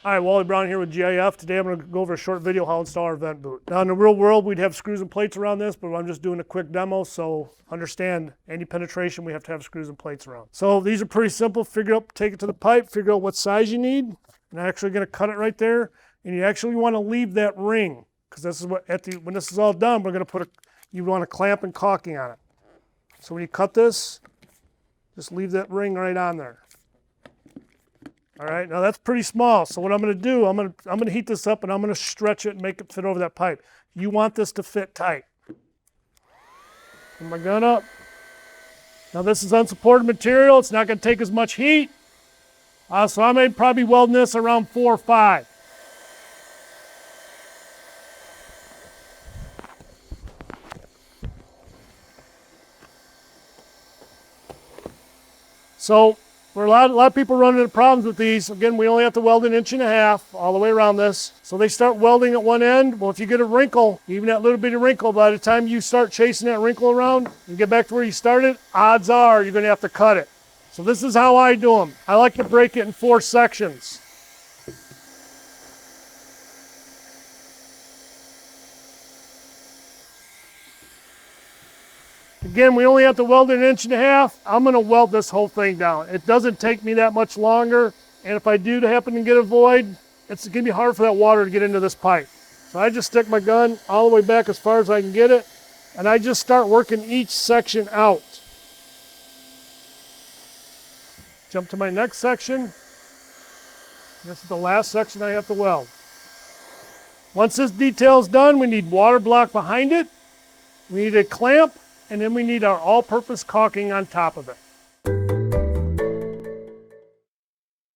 Hi, Wally Brown here with GAF. Today I'm going to go over a short video how to install our vent boot. Now in the real world we'd have screws and plates around this, but I'm just doing a quick demo, so understand any penetration we have to have screws and plates around. So these are pretty simple. Take it to the pipe, figure out what size you need, and I'm actually going to cut it right there. And you actually want to leave that ring, because this is what when this is all done, we're going to you want a clamp and caulking on it. So when you cut this, just leave that ring right on there. All right, now that's pretty small. So what I'm going to do, I'm going to heat this up and I'm going to stretch it and make it fit over that pipe. You want this to fit tight. Put my gun up. Now this is unsupported material. It's not going to take as much heat. So I may probably weld this around 4 or 5. So for a lot of people running into problems with these, again, we only have to weld 1.5 inches all the way around this. So they start welding at one end. Well, if you get a wrinkle, even that little bitty wrinkle, by the time you start chasing that wrinkle around and get back to where you started, odds are you're going to have to cut it. So this is how I do them. I like to break it in 4 sections. Again, we only have to weld it 1.5 inches. I'm going to weld this whole thing down. It doesn't take me that much longer. And if I do happen to get a void, it's going to be hard for that water to get into this pipe. So I just stick my gun all the way back as far as I can get it. And I just start working each section out. Jump to my next section. This is the last section I have to weld. Once this detail is done, we need water block behind it. We need a clamp. And then we need our all-purpose caulking on top of it.